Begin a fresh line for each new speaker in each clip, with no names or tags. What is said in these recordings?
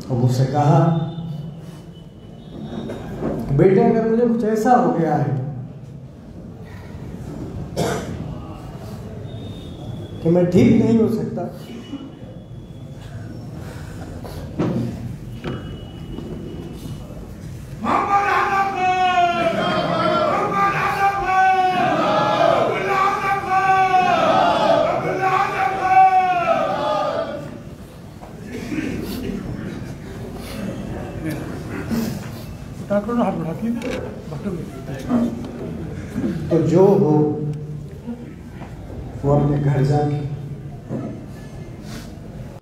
اور مجھ سے کہا کہ بیٹے اگر مجھے کچھ ایسا ہو گیا ہے کہ میں ٹھیک نہیں ہو سکتا تو جو ہو وہ اپنے گھر جا کے.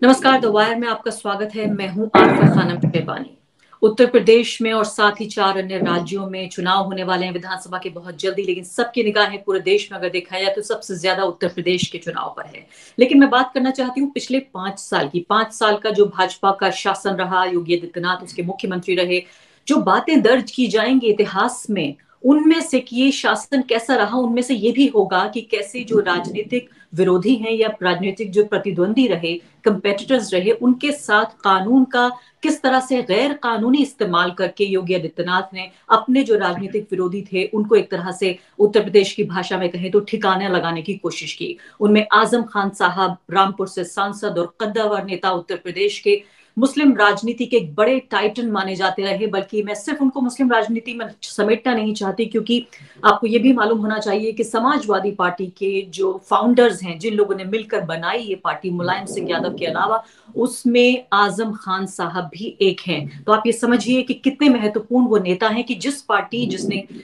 نمسکار، دی وائر میں آپ کا سواگت ہے. میں ہوں عارفہ خانم شیبانی. اتر پردیش میں اور ساتھ ہی 4 انیہ راجیوں میں چناؤ ہونے والے ہیں ودھان سبھا کے بہت جلدی، لیکن سب کی نگاہیں پورے دیش میں اگر دیکھا جائے تو سب سے زیادہ اتر پردیش کے چناؤ پر ہے. لیکن میں بات کرنا چاہتی ہوں پچھلے 5 سال کی. 5 سال کا جو بھاجپا کا شاسن رہا، یوگی آدتیہ ناتھ اس کے مکھیہ منتری رہے، جو باتیں درج کی جائیں گی اتہاس میں، ان میں سے کہ یہ شاسن کیسا رہا، ان میں سے یہ بھی ہوگا کہ کیسے جو راجنیتک ورودھی ہیں یا راجنیتک جو پرتیدوندی رہے، کمپیٹیٹرز رہے، ان کے ساتھ قانون کا کس طرح سے غیر قانونی استعمال کر کے یوگی آدتیہ ناتھ نے اپنے جو راجنیتک ورودھی تھے ان کو ایک طرح سے اتر پردیش کی بھاشا میں کہیں تو ٹھکانے لگانے کی کوشش کی. ان میں اعظم خان صاحب رامپور سے سانسد اور قدور نیتا اتر پردیش کے مسلم راجنیتی کے ایک بڑے ٹائٹن مانے جاتے رہے. بلکہ میں صرف ان کو مسلم راجنیتی میں سمیٹنا نہیں چاہتی، کیونکہ آپ کو یہ بھی معلوم ہونا چاہیے کہ سماج وادی پارٹی کے جو فاؤنڈرز ہیں، جن لوگوں نے مل کر بنائی یہ پارٹی، ملائم سنگھ یادو کے علاوہ اس میں اعظم خان صاحب بھی ایک ہیں. تو آپ یہ سمجھیے کہ کتنے مہتوپورن وہ نیتا ہیں کہ جس پارٹی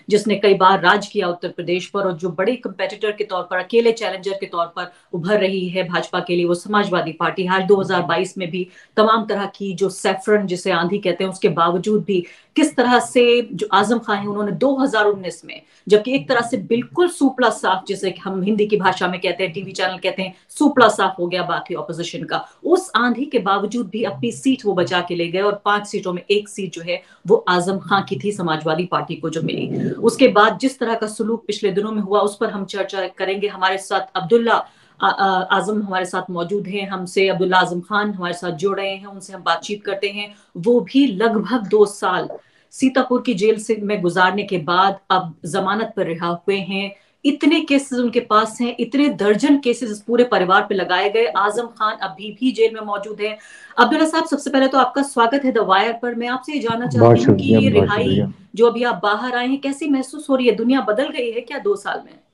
جس نے کئی بار راج کیا اتر پردیش پر، اور جو بڑے کمپیٹیٹر کے طور پر، اکیلے چیلنجر کے طور پر ابھر رہی ہے بھاجپا کے لیے، وہ سماج وادی پارٹی. آج 2022 میں بھی تمام طرح کی جو سیفرن جسے آندھی کہتے ہیں اس کے باوجود بھی کس طرح سے جو اعظم خان ہیں انہوں نے 2019 میں، جبکہ ایک طرح سے بالکل سوپڑا صاف، جسے ہم ہندی کی بھاشا میں کہتے ہیں، ٹی وی چینل کہتے ہیں سوپڑا صاف ہو گیا باقی اپوزیشن کا، اس آندھی کے باوجود بھی اپنی سیٹ وہ بچا کے لے گئے. اور 5 سیٹوں میں ایک سیٹ جو ہے وہ اعظم خان کی تھی، سماجوادی پارٹی کو جو ملی. اس کے بعد جس طرح کا سلوک پچھلے دنوں میں ہوا اس پر ہم چرچا کریں گے. ہمارے ساتھ عبداللہ اعظم ہمارے ساتھ موجود ہیں، ہم سے عبداللہ اعظم خان ہمارے ساتھ جڑ رہے ہیں، ان سے ہم بات چیت کرتے ہیں. وہ بھی لگ بھگ 2 سال سیتاپور کی جیل سے میں گزارنے کے بعد اب ضمانت پر رہا ہوئے ہیں. اتنے کیسز ان کے پاس ہیں، اتنے درجن کیسز اس پورے پریوار پہ لگائے گئے. اعظم خان ابھی بھی جیل میں موجود ہیں. عبداللہ صاحب، سب سے پہلے تو آپ کا سواگت ہے دی وائر پر. میں آپ سے یہ جاننا
بہت
چاہتی ہوں کہ
شکریہ،
یہ
بہت
رہائی
شکریہ.
جو ابھی آپ باہر آئے ہیں کیسی محسوس ہو رہی ہے؟ دنیا بدل گئی ہے کیا 2 سال میں؟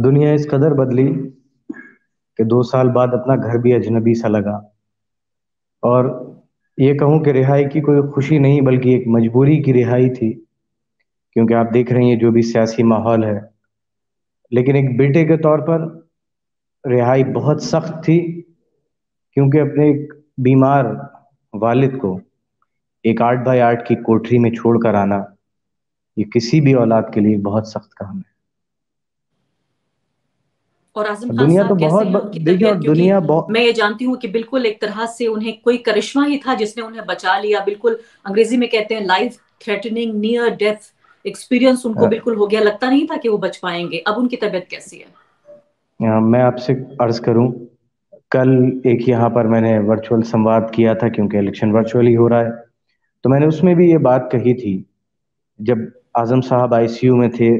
دنیا اس قدر بدلی کہ 2 سال بعد اپنا گھر بھی اجنبی سا لگا. اور یہ کہوں کہ رہائی کی کوئی خوشی نہیں بلکہ ایک مجبوری کی رہائی تھی، کیونکہ آپ دیکھ رہے ہیں جو بھی سیاسی ماحول ہے. لیکن ایک بیٹے کے طور پر رہائی بہت سخت تھی، کیونکہ اپنے ایک بیمار والد کو ایک 8x8 کی کوٹری میں چھوڑ کر آنا یہ کسی بھی اولاد کے لیے بہت سخت کام ہے.
اور اعظم خان
دنیا تو
صاحب کیسے ہیں، ان کی
دیکھیں، اور
طبیعت؟ کیونکہ
دنیا بہت
میں یہ جانتی ہوں کہ بالکل ایک طرح سے انہیں کوئی کرشمہ ہی تھا جس نے انہیں بچا لیا. بالکل انگریزی میں کہتے ہیں life threatening near death experience ان کو بالکل ہو گیا. لگتا نہیں تھا کہ وہ بچ پائیں گے. اب ان کی طبیعت کیسی ہے؟
میں آپ سے عرض کروں، کل ایک یہاں پر میں نے ورچوئل سمواد کیا تھا، کیونکہ الیکشن ورچوئل ہی ہو رہا ہے، تو میں نے اس میں بھی یہ بات کہی تھی. جب اعظم صاحب آئی سی یو میں تھے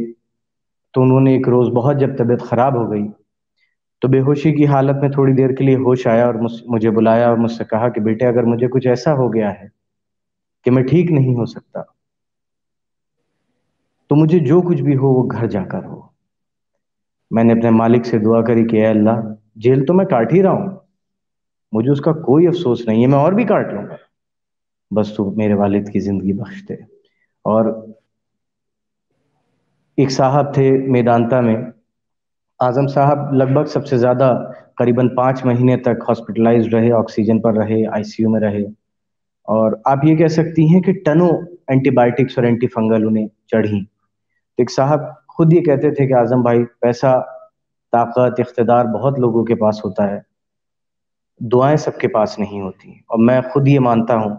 تو انہوں نے ایک روز بہت جب طبیعت خراب ہو گئی تو بے ہوشی کی حالت میں تھوڑی دیر کے لیے ہوش آیا اور مجھے بلایا اور مجھ سے کہا کہ بیٹے اگر مجھے کچھ ایسا ہو گیا ہے کہ میں ٹھیک نہیں ہو سکتا تو مجھے جو کچھ بھی ہو وہ گھر جا کر ہو. میں نے اپنے مالک سے دعا کری کہ اے اللہ، جیل تو میں کاٹ ہی رہا ہوں، مجھے اس کا کوئی افسوس نہیں ہے، میں اور بھی کاٹ لوں گا، بس تو میرے والد کی زندگی بخش دے. اور ایک صاحب تھے میدانتا میں، اعظم صاحب لگ بھگ سب سے زیادہ قریباً 5 مہینے تک ہاسپٹلائزڈ رہے، آکسیجن پر رہے، آئی سی یو میں رہے. اور آپ یہ کہہ سکتی ہیں کہ ٹنوں اینٹی بائیوٹکس اور اینٹی فنگل انہیں چڑھیں. ایک صاحب خود یہ کہتے تھے کہ اعظم بھائی، پیسہ، طاقت، اقتدار بہت لوگوں کے پاس ہوتا ہے، دعائیں سب کے پاس نہیں ہوتی. اور میں خود یہ مانتا ہوں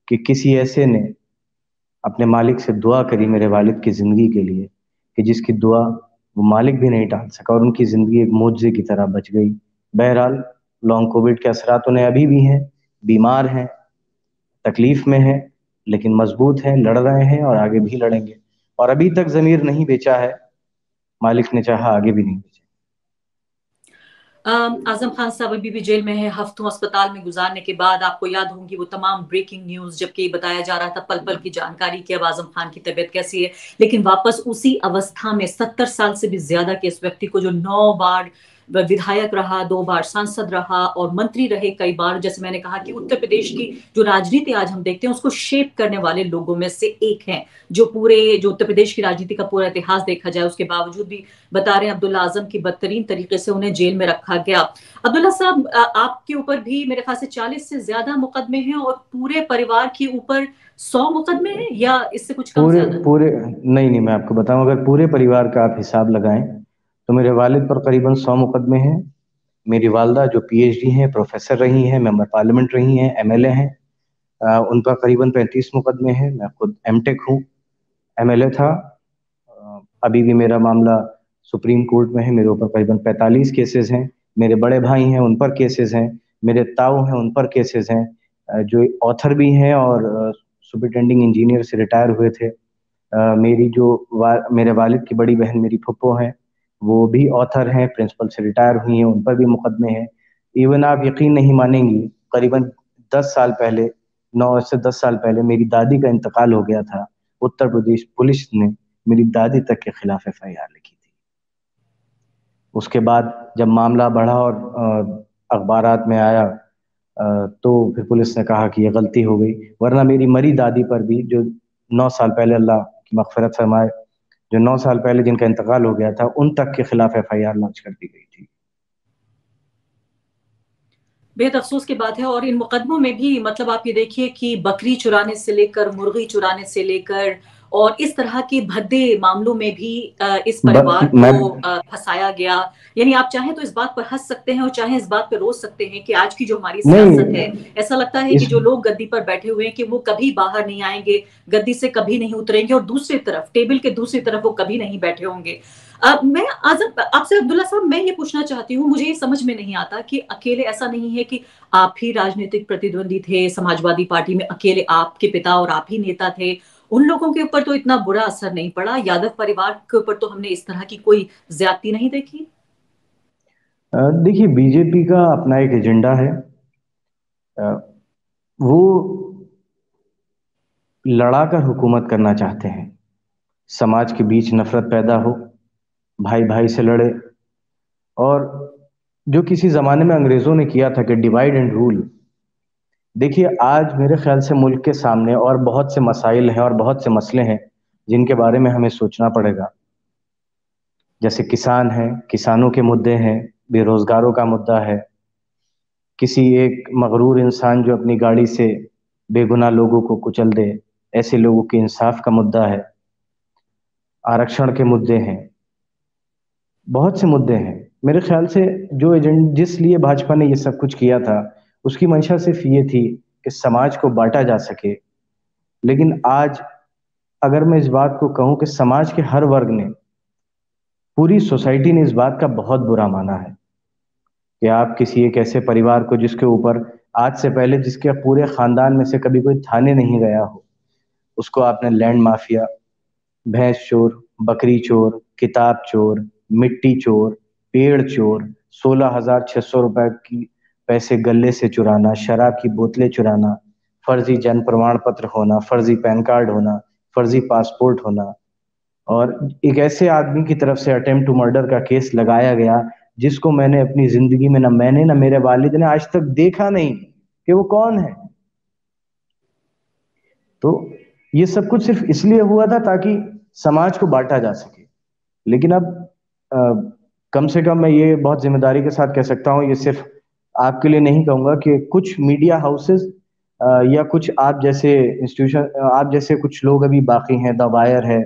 کہ کسی ایسے نے اپنے مالک سے دعا کری میرے والد کی زندگی کے لیے کہ جس کی دعا وہ مالک بھی نہیں ٹال سکا، اور ان کی زندگی ایک معجزے کی طرح بچ گئی. بہرحال لانگ کووڈ کے اثرات انہیں ابھی بھی ہیں، بیمار ہیں, تکلیف میں ہیں, لیکن مضبوط ہیں, لڑ رہے ہیں اور آگے بھی لڑیں گے. اور ابھی تک ضمیر نہیں بیچا ہے, مالک نے چاہا آگے بھی نہیں بیچا.
اعظم خان صاحب ابھی بھی جیل میں ہیں. ہفتوں اسپتال میں گزارنے کے بعد آپ کو یاد ہوں گی وہ تمام بریکنگ نیوز, جبکہ بتایا جا رہا تھا پل پل کی جانکاری کہ اب اعظم خان کی طبیعت کیسی ہے, لیکن واپس اسی اوستھا میں 70 سال سے بھی زیادہ کے اس ویکتی کو, جو 9 بار ودھایک رہا, 2 بار سانسد رہا اور منتری رہے کئی بار, جیسے میں نے کہا کہ اتر پردیش کی جو راجنیتی آج ہم دیکھتے ہیں اس کو شیپ کرنے والے لوگوں میں سے ایک ہیں, جو اتر پردیش کی راجنیتی کا پورا اتہاس دیکھا جائے اس کے باوجود بھی بتا رہے ہیں عبداللہ اعظم کی بدترین طریقے سے انہیں جیل میں رکھا گیا. عبداللہ صاحب, آپ کے اوپر بھی میرے خیال سے 40 سے زیادہ مقدمے ہیں اور پورے پریوار کے اوپر 100 مقدمے ہیں, یا اس سے کچھ کم زیادہ؟
پورے نہیں, میں آپ کو بتاؤں, اگر پورے پریوار کا آپ حساب لگائیں تو میرے والد پر قریباً 100 مقدمے ہیں. میری والدہ جو پی ایچ ڈی ہیں, پروفیسر رہی ہیں, ممبر پارلیمنٹ رہی ہیں, ایم ایل اے ہیں, ان پر قریباً 35 مقدمے ہیں. میں خود ایم ٹیک ہوں, ایم ایل اے تھا. ابھی بھی میرا معاملہ سپریم کورٹ میں ہے, میرے اوپر قریباً 45 کیسز ہیں. میرے بڑے بھائی ہیں, ان پر کیسز ہیں. میرے تاؤ ہیں, ان پر کیسز ہیں, جو آتھر بھی ہیں اور سپرنٹینڈنگ انجینئر سے ریٹائر ہوئے تھے. میرے والد کی بڑی بہن میری پھپھو ہیں, وہ بھی آتھر ہیں, پرنسپل سے ریٹائر ہوئی ہیں, ان پر بھی مقدمے ہیں. ایون آپ یقین نہیں مانیں گی, قریباً 10 سال پہلے, 9 سے 10 سال پہلے میری دادی کا انتقال ہو گیا تھا. اتر پردیش پولیس نے میری دادی تک کے خلاف ایف آئی آر لکھی تھی. اس کے بعد جب معاملہ بڑھا اور اخبارات میں آیا تو پھر پولیس نے کہا کہ یہ غلطی ہو گئی, ورنہ میری مری دادی پر بھی, جو 9 سال پہلے, اللہ کی مغفرت فرمائے, جو 9 سال پہلے جن کا انتقال ہو گیا تھا, ان تک کے خلاف ایف آئی آر لانچ کر دی گئی تھی.
بے افسوس کی بات ہے. اور ان مقدموں میں بھی مطلب آپ یہ دیکھیے کہ بکری چرانے سے لے کر, مرغی چرانے سے لے کر, اور اس طرح کے بھدے معاملوں میں بھی اس پریوار کو
میں
پھنسایا گیا. یعنی آپ چاہیں تو اس بات پر ہنس سکتے ہیں اور چاہیں اس بات پہ روز سکتے ہیں کہ آج کی جو ہماری سیاست ہے,
نہیں
ایسا لگتا ہے کہ
اس
جو لوگ گدی پر بیٹھے ہوئے ہیں کہ وہ کبھی باہر نہیں آئیں گے, گدی سے کبھی نہیں اتریں گے, اور دوسری طرف ٹیبل کے دوسری طرف وہ کبھی نہیں بیٹھے ہوں گے. میں آپ سے عبداللہ صاحب میں یہ پوچھنا چاہتی ہوں, مجھے یہ سمجھ میں نہیں آتا کہ اکیلے ایسا نہیں ہے کہ آپ ہی راجنیتک پرتیدوندی تھے سماجوادی پارٹی میں, اکیلے آپ کے پتا اور آپ ہی نیتا تھے, ان لوگوں کے اوپر تو اتنا برا اثر نہیں پڑا. یادو پریوار کے اوپر تو ہم نے اس طرح کی کوئی زیادتی نہیں دیکھی.
دیکھیے, بی جے پی کا اپنا ایک ایجنڈا ہے. وہ لڑا کر حکومت کرنا چاہتے ہیں. سماج کے بیچ نفرت پیدا ہو, بھائی بھائی سے لڑے, اور جو کسی زمانے میں انگریزوں نے کیا تھا کہ ڈیوائڈ اینڈ رول. دیکھیے, آج میرے خیال سے ملک کے سامنے اور بہت سے مسائل ہیں اور بہت سے مسئلے ہیں جن کے بارے میں ہمیں سوچنا پڑے گا. جیسے کسان ہیں, کسانوں کے مدعے ہیں, بے روزگاروں کا مدعا ہے, کسی ایک مغرور انسان جو اپنی گاڑی سے بے گناہ لوگوں کو کچل دے, ایسے لوگوں کے انصاف کا مدعا ہے, آرکشن کے مدعے ہیں, بہت سے مدعے ہیں. میرے خیال سے جو جس لیے بھاجپا نے یہ سب کچھ کیا تھا, اس کی منشا صرف یہ تھی کہ سماج کو بانٹا جا سکے. لیکن آج اگر میں اس بات کو کہوں کہ سماج کے ہر ورگ نے, پوری سوسائٹی نے اس بات کا بہت برا مانا ہے کہ آپ کسی ایک ایسے پریوار کو, جس کے اوپر آج سے پہلے جس کے پورے خاندان میں سے کبھی کوئی تھانے نہیں گیا ہو, اس کو آپ نے لینڈ مافیا, بھینس چور, بکری چور, کتاب چور, مٹی چور, پیڑ چور, 16,600 روپے کی پیسے گلے سے چرانا, شراب کی بوتلیں چرانا, فرضی جن پرمان پتر ہونا, فرضی پین کارڈ ہونا, فرضی پاسپورٹ ہونا, اور ایک ایسے آدمی کی طرف سے اٹیمپٹ ٹو مرڈر کا کیس لگایا گیا جس کو میں نے اپنی زندگی میں, نہ میں نے نہ میرے والد نے آج تک دیکھا نہیں کہ وہ کون ہے. تو یہ سب کچھ صرف اس لیے ہوا تھا تاکہ سماج کو بانٹا جا سکے. لیکن اب کم سے کم میں یہ بہت ذمہ داری کے ساتھ کہہ سکتا ہوں, یہ صرف آپ کے لیے نہیں کہوں گا, کہ کچھ میڈیا ہاؤسز یا کچھ آپ جیسے انسٹیٹیوشن, آپ جیسے کچھ لوگ ابھی باقی ہیں, دا وائر ہے,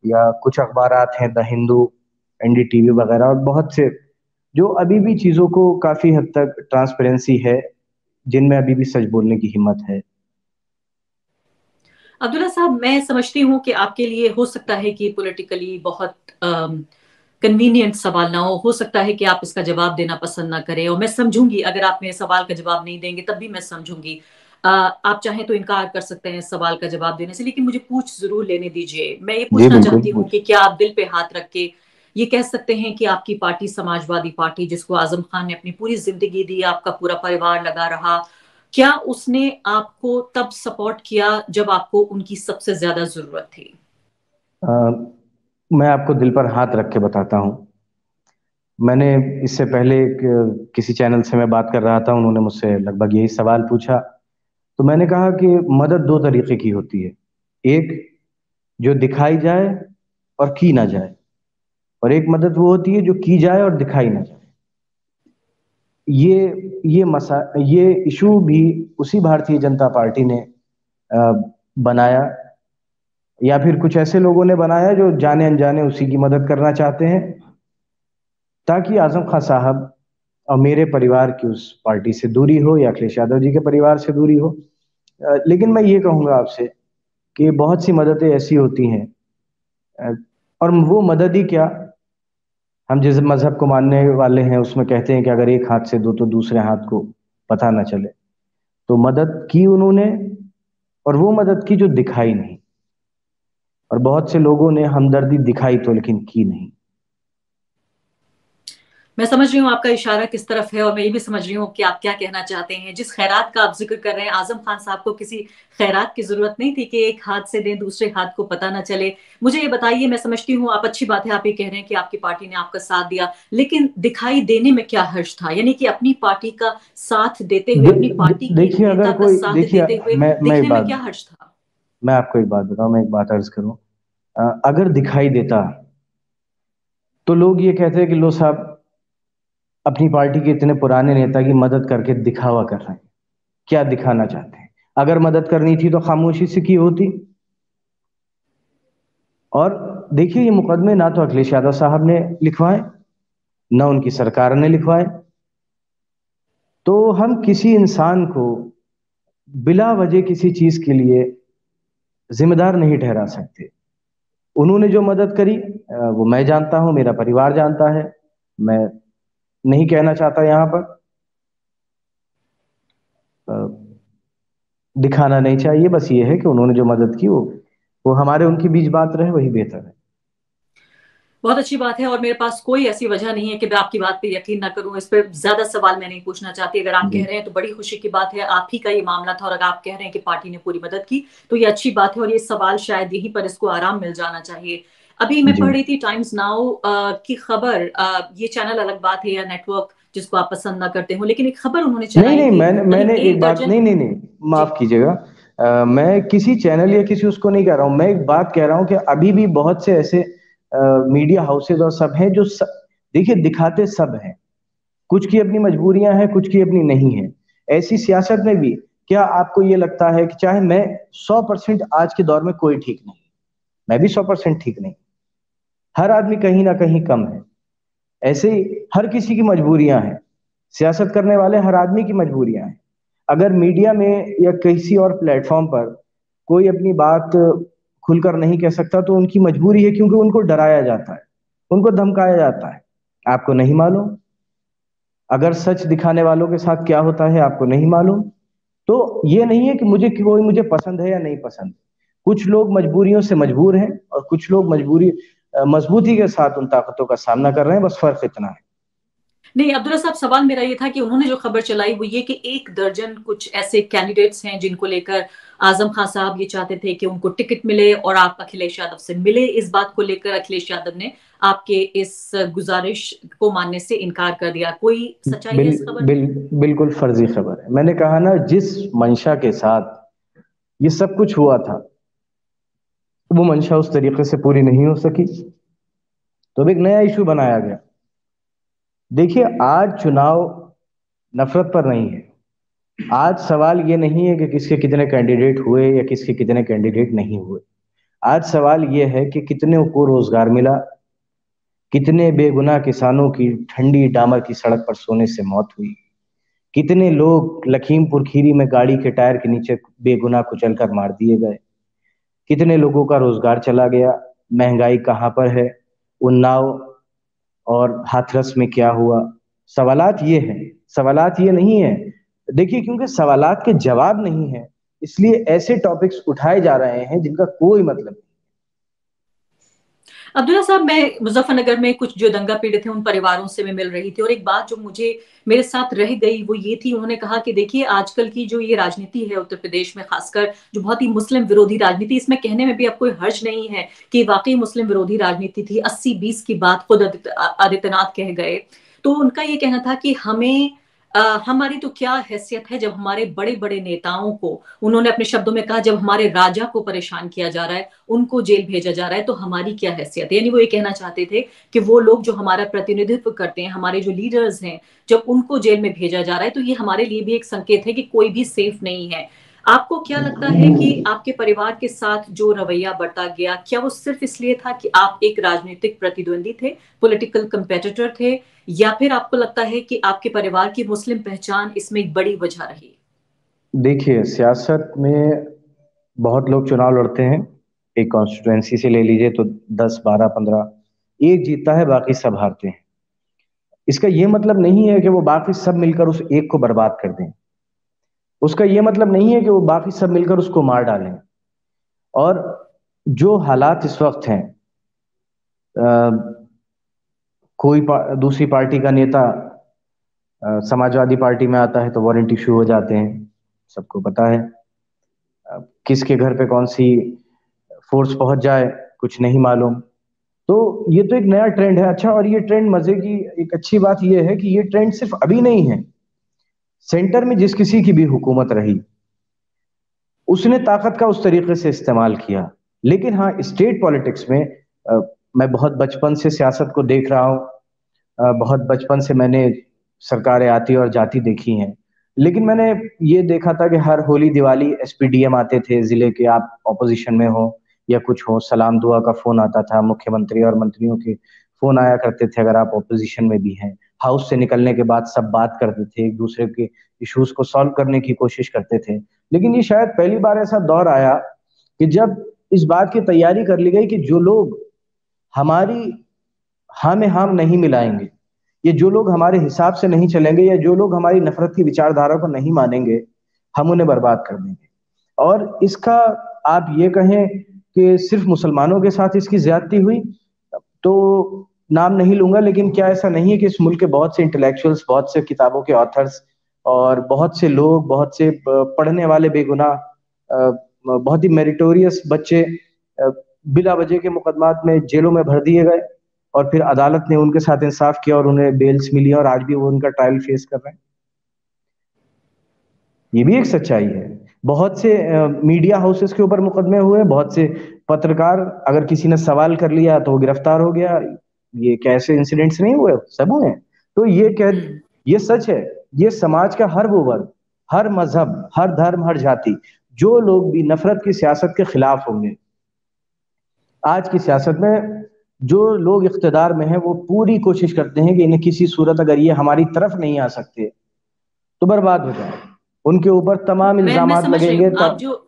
یا کچھ اخبارات ہیں, دا ہندو, این ڈی ٹی وی وغیرہ, اور بہت سے جو ابھی بھی چیزوں کو کافی حد تک ٹرانسپیرنسی ہے, جن میں ابھی بھی سچ بولنے کی ہمت ہے.
عبداللہ صاحب, میں سمجھتی ہوں کہ آپ کے لیے ہو سکتا ہے کہ پولیٹیکلی بہت کنوینئنٹ سوال نہ ہو سکتا ہے کہ آپ اس کا جواب دینا پسند نہ کریں، اور میں سمجھوں گی اگر آپ میرے سوال کا جواب نہیں دیں گے تب بھی میں سمجھوں گی۔ آپ چاہیں تو انکار کر سکتے ہیں اس سوال کا جواب دینے سے، لیکن مجھے پوچھ ضرور لینے دیجیے۔ میں یہ
جی
پوچھنا
بالکل
چاہتی ہوں کہ کیا آپ دل پہ ہاتھ رکھ کے یہ کہہ سکتے ہیں کہ آپ کی پارٹی سماج وادی پارٹی، جس کو اعظم خان نے اپنی پوری زندگی دی، آپ کا پورا پریوار لگا رہا، کیا اس نے آپ کو تب سپورٹ کیا جب آپ کو ان کی سب سے زیادہ ضرورت تھی؟
میں آپ کو دل پر ہاتھ رکھ کے بتاتا ہوں، میں نے اس سے پہلے کسی چینل سے میں بات کر رہا تھا، انہوں نے مجھ سے لگ بھگ یہی سوال پوچھا، تو میں نے کہا کہ مدد دو طریقے کی ہوتی ہے، ایک جو دکھائی جائے اور کی نہ جائے، اور ایک مدد وہ ہوتی ہے جو کی جائے اور دکھائی نہ جائے۔ یہ ایشو بھی اسی بھارتیہ جنتا پارٹی نے بنایا، یا پھر کچھ ایسے لوگوں نے بنایا جو جانے انجانے اسی کی مدد کرنا چاہتے ہیں، تاکہ اعظم خان صاحب اور میرے پریوار کی اس پارٹی سے دوری ہو یا اکھلیش یادو جی کے پریوار سے دوری ہو۔ لیکن میں یہ کہوں گا آپ سے کہ بہت سی مددیں ایسی ہوتی ہیں، اور وہ مدد ہی کیا، ہم جس مذہب کو ماننے والے ہیں اس میں کہتے ہیں کہ اگر ایک ہاتھ سے دو تو دوسرے ہاتھ کو پتہ نہ چلے، تو مدد کی انہوں نے، اور وہ مدد کی جو دکھائی نہیں، اور بہت سے لوگوں نے ہمدردی دکھائی تو لیکن کی نہیں۔
میں سمجھ رہی ہوں آپ کا اشارہ کس طرف ہے، اور میں یہ بھی سمجھ رہی ہوں کہ آپ کیا کہنا چاہتے ہیں۔ جس خیرات کا آپ ذکر کر رہے ہیں، اعظم خان صاحب کو کسی خیرات کی ضرورت نہیں تھی کہ ایک ہاتھ سے دیں دوسرے ہاتھ کو پتہ نہ چلے۔ مجھے یہ بتائیے، میں سمجھتی ہوں آپ اچھی بات ہے آپ یہ کہہ رہے ہیں کہ آپ کی پارٹی نے آپ کا ساتھ دیا، لیکن دکھائی دینے میں کیا حرج تھا؟ یعنی کہ اپنی پارٹی کا ساتھ دیتے ہوئے، اپنی پارٹی کے
دیکھیے،
نیتا
اگر
کا
کوئی
ساتھ
دیکھیے،
دیتے ہوئے
میں ایک
دکھنے میں
بات،
کیا حرج تھا؟
میں آپ کو ایک بات بتاؤں، میں ایک بات عرض کروں، اگر دکھائی دیتا تو لوگ یہ کہتے ہیں کہ لو صاحب اپنی پارٹی کے اتنے پرانے نیتا کی مدد کر کے دکھاوا کر رہے ہیں، کیا دکھانا چاہتے ہیں؟ اگر مدد کرنی تھی تو خاموشی سے کی ہوتی۔ اور دیکھیے، یہ مقدمے نہ تو اکھلیش یادو صاحب نے لکھوائے، نہ ان کی سرکار نے لکھوائے، تو ہم کسی انسان کو بلا وجہ کسی چیز کے لیے ذمہ دار نہیں ٹھہرا سکتے۔ انہوں نے جو مدد کری وہ میں جانتا ہوں، میرا پریوار جانتا ہے، میں نہیں کہنا چاہتا یہاں پر، دکھانا نہیں چاہیے، بس یہ ہے کہ انہوں نے جو مدد کی وہ ہمارے ان کے بیچ بات رہے، وہی بہتر ہے۔
بہت اچھی بات ہے، اور میرے پاس کوئی ایسی وجہ نہیں ہے کہ میں آپ کی بات پہ یقین نہ کروں۔ اس پہ زیادہ سوال میں نہیں پوچھنا چاہتی۔ اگر آپ
جی
کہہ رہے ہیں تو بڑی خوشی کی بات ہے، آپ ہی کا یہ معاملہ تھا، اور اگر آپ کہہ رہے ہیں کہ پارٹی نے پوری مدد کی تو یہ اچھی بات ہے، اور یہ سوال شاید یہیں پر اس کو آرام مل جانا چاہیے۔ ابھی میں
جی
پڑھ رہی تھی ٹائمز ناؤ کی خبر، یہ چینل الگ بات ہے یا نیٹ ورک جس کو آپ پسند نہ کرتے ہوں، لیکن ایک خبر انہوں نے
نہیں
چلائی
نہیں،
تھی،
میں
قریب
نے ایک
ایک
بات،
درجن
نہیں،
جی
معاف کیجیے گا، میں کسی چینل یا کسی اس کو نہیں کہہ رہا ہوں، میں ایک بات کہہ رہا ہوں کہ ابھی بھی بہت سے ایسے میڈیا ہاؤسز اور سب ہیں جو دیکھیے دکھاتے سب ہیں، کچھ کی اپنی مجبوریاں ہیں، کچھ کی اپنی نہیں ہیں۔ ایسی سیاست میں بھی کیا آپ کو یہ لگتا ہے کہ چاہے میں 100% آج کے دور میں کوئی ٹھیک نہیں، میں بھی 100% ٹھیک نہیں، ہر آدمی کہیں نہ کہیں کم ہے، ایسے ہی ہر کسی کی مجبوریاں ہیں، سیاست کرنے والے ہر آدمی کی مجبوریاں ہیں۔ اگر میڈیا میں یا کسی اور پلیٹ فارم پر کوئی اپنی بات کھل کر نہیں کہہ سکتا تو ان کی مجبوری ہے، کیونکہ ان کو ڈرایا جاتا ہے، ان کو دھمکایا جاتا ہے۔ آپ کو نہیں معلوم، اگر سچ دکھانے والوں کے ساتھ کیا ہوتا ہے آپ کو نہیں معلوم، تو یہ نہیں ہے کہ مجھے پسند ہے یا نہیں پسند۔ کچھ لوگ مجبوریوں سے مجبور ہیں، اور کچھ لوگ مضبوطی کے ساتھ ان طاقتوں کا سامنا کر رہے ہیں، بس فرق اتنا ہے۔
نہیں عبداللہ صاحب، سوال میرا یہ تھا کہ انہوں نے جو خبر چلائی وہ یہ کہ ایک درجن کچھ ایسے کینڈیڈیٹس ہیں جن کو لے کر اعظم خان صاحب یہ چاہتے تھے کہ ان کو ٹکٹ ملے اور آپ اکھلیش یادو سے ملے۔ اس بات کو لے کر اکھلیش یادو نے آپ کے اس گزارش کو ماننے سے انکار کر دیا۔ کوئی سچائی ہے اس خبر میں؟
بالکل فرضی خبر ہے۔ میں نے کہا نا، جس منشا کے ساتھ یہ سب کچھ ہوا تھا وہ منشا اس طریقے سے پوری نہیں ہو سکی، تو اب ایک نیا ایشو بنایا گیا۔ دیکھیے، آج چناؤ نفرت پر نہیں ہے، آج سوال یہ نہیں ہے کہ کس کے کتنے کینڈیڈیٹ ہوئے یا کس کے کتنے کینڈیڈیٹ نہیں ہوئے، آج سوال یہ ہے کہ کتنے کو روزگار ملا، کتنے بے گناہ کسانوں کی ٹھنڈی ڈامر کی سڑک پر سونے سے موت ہوئی، کتنے لوگ لکھیم پور کھیری میں گاڑی کے ٹائر کے نیچے بے گناہ کچل کر مار دیے گئے، کتنے لوگوں کا روزگار چلا گیا، مہنگائی کہاں پر ہے، اناؤ اور ہاتھرس میں کیا ہوا. سوالات یہ ہیں, سوالات یہ نہیں ہیں. دیکھیے کیونکہ سوالات کے جواب نہیں ہیں اس لیے ایسے ٹاپکس اٹھائے جا رہے ہیں جن کا کوئی مطلب نہیں.
عبداللہ صاحب، میں مظفر نگر میں کچھ جو دنگا پیڑت ہیں ان پریواروں سے میں مل رہی تھی، اور ایک بات جو مجھے میرے ساتھ رہ گئی وہ یہ تھی، انہوں نے کہا کہ دیکھیے آج کل کی جو یہ راجنیتی ہے اتر پردیش میں خاص کر جو بہت ہی مسلم ورودھی راجنیتی، اس میں کہنے میں بھی اب کوئی حرج نہیں ہے کہ واقعی مسلم ورودھی راجنیتی تھی. 80-20 کی بات خود آدتیہ ناتھ کہہ گئے. تو ان کا یہ کہنا تھا کہ ہماری تو کیا حیثیت ہے جب ہمارے بڑے بڑے نیتاؤں کو، انہوں نے اپنے شبدوں میں کہا جب ہمارے راجا کو پریشان کیا جا رہا ہے، ان کو جیل بھیجا جا رہا ہے، تو ہماری کیا حیثیت ہے. یعنی وہ یہ کہنا چاہتے تھے کہ وہ لوگ جو ہمارا پرتیندھتو کرتے ہیں، ہمارے جو لیڈرز ہیں، جب ان کو جیل میں بھیجا جا رہا ہے تو یہ ہمارے لیے بھی ایک سنکیت ہے کہ کوئی بھی سیف نہیں ہے. آپ کو کیا لگتا ہے کہ آپ کے پریوار کے ساتھ جو رویہ برتا گیا، کیا وہ صرف اس لیے تھا کہ آپ ایک راجنیتک پرتیدوندی تھے، پولیٹیکل کمپیٹیٹر تھے، یا پھر آپ کو لگتا ہے کہ آپ کے پریوار کی مسلم پہچان اس میں ایک بڑی وجہ رہی؟
دیکھیے سیاست میں بہت لوگ چناؤ لڑتے ہیں. ایک کانسٹیٹوینسی سے لے لیجئے تو 10 12 15 ایک جیتتا ہے باقی سب ہارتے ہیں. اس کا یہ مطلب نہیں ہے کہ وہ باقی سب مل کر اس ایک کو برباد کر دیں. اس کا یہ مطلب نہیں ہے کہ وہ باقی سب مل کر اس کو مار ڈالیں. اور جو حالات اس وقت ہیں، کوئی دوسری پارٹی کا نیتا سماجوادی پارٹی میں آتا ہے تو وارنٹ ایشو ہو جاتے ہیں، سب کو پتا ہے. کس کے گھر پہ کون سی فورس پہنچ جائے کچھ نہیں معلوم. تو یہ تو ایک نیا ٹرینڈ ہے. اچھا، اور یہ ٹرینڈ مزے کی ایک اچھی بات یہ ہے کہ یہ ٹرینڈ صرف ابھی نہیں ہے. سینٹر میں جس کسی کی بھی حکومت رہی اس نے طاقت کا اس طریقے سے استعمال کیا. لیکن ہاں، اسٹیٹ پالیٹکس میں بہت بچپن سے سیاست کو دیکھ رہا ہوں. بہت بچپن سے میں نے سرکاریں آتی اور جاتی دیکھی ہیں. لیکن میں نے یہ دیکھا تھا کہ ہر Holi Diwali S P D M آتے تھے ضلع کے، آپ اپوزیشن میں ہو یا کچھ ہو، سلام دعا کا فون آتا تھا. مکھیہ منتری اور منتریوں کے فون آیا کرتے تھے اگر آپ اپوزیشن میں بھی ہیں. ہاؤس سے نکلنے کے بعد سب بات کرتے تھے، ایک دوسرے کے ایشوز کو سالو کرنے کی کوشش کرتے تھے. لیکن یہ شاید پہلی بار ایسا دور آیا کہ جب اس بات کی تیاری کر لی گئی کہ جو لوگ ہماری ہاں میں ہاں نہیں ملائیں گے، یہ جو لوگ ہمارے حساب سے نہیں چلیں گے، یا جو لوگ ہماری نفرت کی وچار دھارا کو نہیں مانیں گے، ہم انہیں برباد کر دیں گے. اور اس کا آپ یہ کہیں کہ صرف مسلمانوں کے ساتھ اس کی زیادتی ہوئی تو نام نہیں لوں گا، لیکن کیا ایسا نہیں ہے کہ اس ملک کے بہت سے انٹلیکچوئلز، بہت سے کتابوں کے آتھرز اور بہت سے لوگ، بہت سے پڑھنے والے بے گناہ، بہت ہی میریٹوریس بچے بلا وجہ کے مقدمات میں جیلوں میں بھر دیے گئے، اور پھر عدالت نے ان کے ساتھ انصاف کیا اور انہیں بیلز ملی اور آج بھی وہ ان کا ٹرائل فیس کر رہے ہیں. یہ بھی ایک سچائی ہے. بہت سے میڈیا ہاؤسز کے اوپر مقدمے ہوئے، بہت سے پترکار اگر کسی نے سوال کر لیا تو وہ گرفتار ہو گیا. یہ کیسے انسیڈنٹس نہیں ہوئے؟ سب ہوئے. تو یہ سچ ہے. یہ سماج کا ہر وہ ورگ، ہر مذہب، ہر دھرم، ہر جاتی، جو لوگ بھی نفرت کی سیاست کے خلاف ہوں گے، آج کی سیاست میں جو لوگ اقتدار میں ہیں وہ پوری کوشش کرتے ہیں کہ انہیں کسی صورت اگر یہ ہماری طرف نہیں آ سکتے تو برباد ہو جائے. ان کے اوپر تمام
میں
الزامات
سمجھ
لگیں
رہی
گے.
ہوں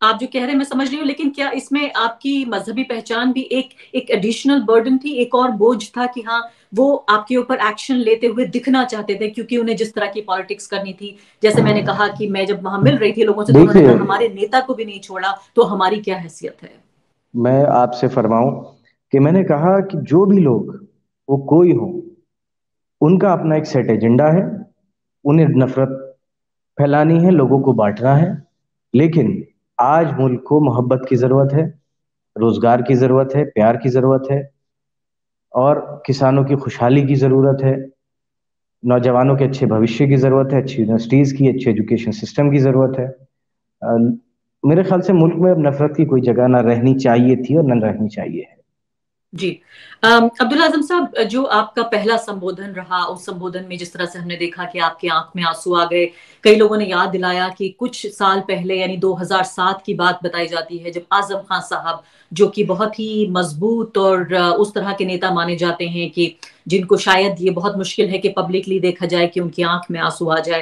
آپ جو کہہ رہے ہیں میں سمجھ رہی ہوں، لیکن کیا اس میں آپ کی مذہبی پہچان بھی ایک ایڈیشنل برڈن تھی، ایک اور بوجھ تھا کہ ہاں وہ آپ کے اوپر ایکشن لیتے ہوئے دکھنا چاہتے تھے کیونکہ انہیں جس طرح کی پالیٹکس کرنی تھی؟ جیسے میں نے کہا کہ میں جب وہاں مل رہی تھی لوگوں سے تو انہوں نے
دیکھیے،
کہا ہمارے نیتا کو بھی نہیں چھوڑا تو ہماری کیا حیثیت ہے.
میں آپ سے فرماؤں کہ میں نے کہا کہ جو بھی لوگ وہ کوئی ہو، ان کا اپنا ایک سیٹ ایجنڈا ہے. انہیں نفرت پھیلانی ہے، لوگوں کو بانٹنا ہے. لیکن آج ملک کو محبت کی ضرورت ہے، روزگار کی ضرورت ہے، پیار کی ضرورت ہے، اور کسانوں کی خوشحالی کی ضرورت ہے. نوجوانوں کے اچھے بھوشیہ کی ضرورت ہے، اچھی یونیورسٹیز کی، اچھے ایجوکیشن سسٹم کی ضرورت ہے. میرے خیال سے ملک میں اب نفرت کی کوئی جگہ نہ رہنی چاہیے تھی اور نہ رہنی چاہیے ہے.
جی عبداللہ اعظم صاحب، جو آپ کا پہلا سمبودھن رہا، اس سمبودھن میں جس طرح سے ہم نے دیکھا کہ آپ کی آنکھ میں آنسو آ گئے. کئی لوگوں نے یاد دلایا کہ کچھ سال پہلے یعنی 2007 کی بات بتائی جاتی ہے جب اعظم خان صاحب، جو کہ بہت ہی مضبوط اور اس طرح کے نیتا مانے جاتے ہیں کہ جن کو شاید یہ بہت مشکل ہے کہ پبلکلی دیکھا جائے کہ ان کی آنکھ میں آنسو آ جائے،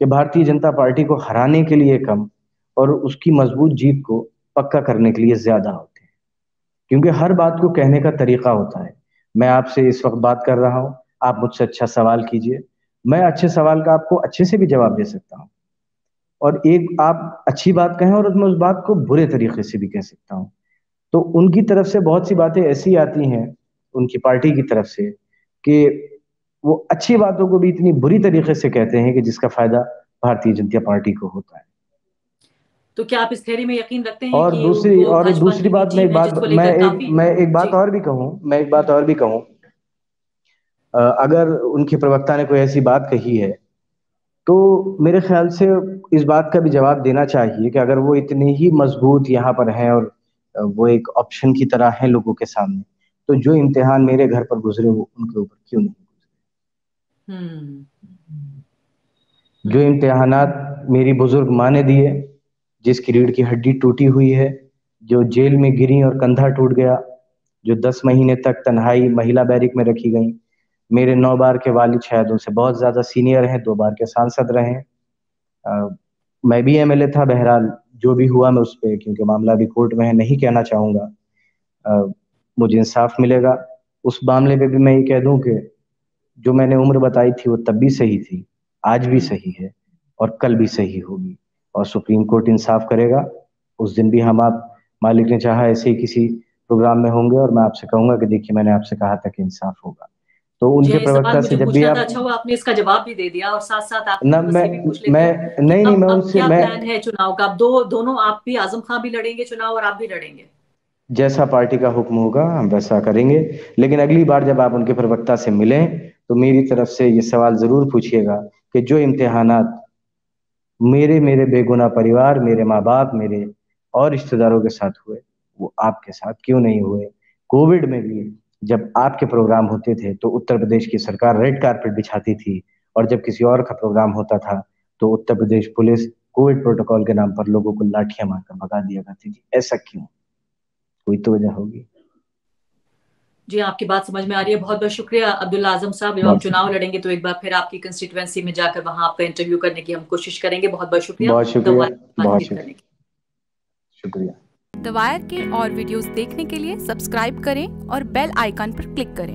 کہ بھارتیہ جنتا پارٹی کو ہرانے کے لیے کم اور اس کی مضبوط جیت کو پکا کرنے کے لیے زیادہ ہوتے ہیں، کیونکہ ہر بات کو کہنے کا طریقہ ہوتا ہے۔ میں آپ سے اس وقت بات کر رہا ہوں، آپ مجھ سے اچھا سوال کیجئے، میں اچھے سوال کا آپ کو اچھے سے بھی جواب دے سکتا ہوں، اور ایک آپ اچھی بات کہیں اور میں اس بات کو برے طریقے سے بھی کہہ سکتا ہوں۔ تو ان کی طرف سے بہت سی باتیں ایسی آتی ہیں ان کی پارٹی کی طرف سے کہ وہ اچھی باتوں کو بھی اتنی بری طریقے سے کہتے ہیں کہ جس کا فائدہ بھارتیہ جنتا پارٹی کو ہوتا ہے۔
تو کیا آپ اس تھیوری میں یقین رکھتے ہیں
اور
کہ
دوسری
وہ
اور
بھاجپا
دوسری
کی
بات
ٹیم ہے جس کو لے کر کافی
میں ایک بات
جی
اور بھی کہوں، اگر ان کے پروکتا نے کوئی ایسی بات کہی ہے تو میرے خیال سے اس بات کا بھی جواب دینا چاہیے کہ اگر وہ اتنے ہی مضبوط یہاں پر ہیں اور وہ ایک آپشن کی طرح ہیں لوگوں کے سامنے، تو جو امتحان میرے گھر پر گزرے وہ ان کے اوپر کیوں نہیں گزرے؟
ہوں
جو امتحانات میری بزرگ ماں نے دیے، جس کی ریڑھ کی ہڈی ٹوٹی ہوئی ہے، جو جیل میں گری اور کندھا ٹوٹ گیا، جو 10 مہینے تک تنہائی مہیلا بیرک میں رکھی گئیں، میرے 9 بار کے والد شاید ان سے بہت زیادہ سینئر ہیں، 2 بار کے سانسد رہے ہیں، میں بھی ایم ایل اے تھا، بہرحال جو بھی ہوا میں اس پہ کیونکہ معاملہ ابھی کورٹ میں ہے نہیں کہنا چاہوں گا، مجھے انصاف ملے گا اس معاملے پہ بھی۔ میں یہ کہہ دوں کہ جو میں نے عمر بتائی تھی وہ تب بھی صحیح تھی، آج بھی صحیح ہے اور کل بھی صحیح ہوگی، اور سپریم کورٹ انصاف کرے گا۔ اس دن بھی ہم آپ مالک نے چاہا ایسے ہی کسی پروگرام میں ہوں گے اور میں آپ سے کہوں گا کہ دیکھیے میں نے آپ سے کہا تھا کہ انصاف ہوگا۔ تو ان
جی
کے
یہ سوال
پروکتا سے
مجھے
جب بھی
پوچھنا تھا،
آپ
اچھا ہوا آپ نے اس کا جواب بھی دے دیا، اور ساتھ ساتھ آپ
نہ
بس یہ بھی پوچھ لیتی
میں
ہوں کہ
نہیں میں ان
اب
سے
کیا پلان ہے چناؤ کا؟ اب دونوں آپ بھی، اعظم خان بھی لڑیں گے چناؤ اور آپ بھی لڑیں گے؟
جیسا پارٹی کا حکم ہوگا ہم ویسا کریں گے، لیکن اگلی بار جب آپ ان کے پروکتا سے ملیں تو میری طرف سے یہ سوال ضرور پوچھیے گا کہ جو امتحانات میرے بے گناہ پریوار، میرے ماں باپ، میرے اور رشتہ داروں کے ساتھ ہوئے وہ آپ کے ساتھ کیوں نہیں ہوئے؟ کووڈ میں بھی جب آپ کے پروگرام ہوتے تھے تو اتر پردیش کی سرکار ریڈ کارپیٹ بچھاتی تھی، اور جب کسی اور کا پروگرام ہوتا تھا تو Uttar Pradesh police Covid protocol کے نام پر لوگوں کو لاٹھیاں مار کر بھگا دیا کرتی تھی۔ ایسا کیوں؟ کوئی تو وجہ ہوگی۔
جی آپ کی بات سمجھ میں آ رہی ہے، بہت بہت شکریہ عبداللہ اعظم صاحب۔ جب آپ چناؤ لڑیں گے تو ایک بار پھر آپ کی کنسٹیٹوینسی میں جا کر وہاں آپ کا انٹرویو کرنے کی ہم کوشش کریں گے۔ بہت بہت شکریہ
بہت شکریہ،
بات
بہت
چیت کرنے کی۔
شکریہ۔
دی وائر کے اور ویڈیوز دیکھنے کے لیے سبسکرائب کریں اور بیل آئیکن پر کلک کریں۔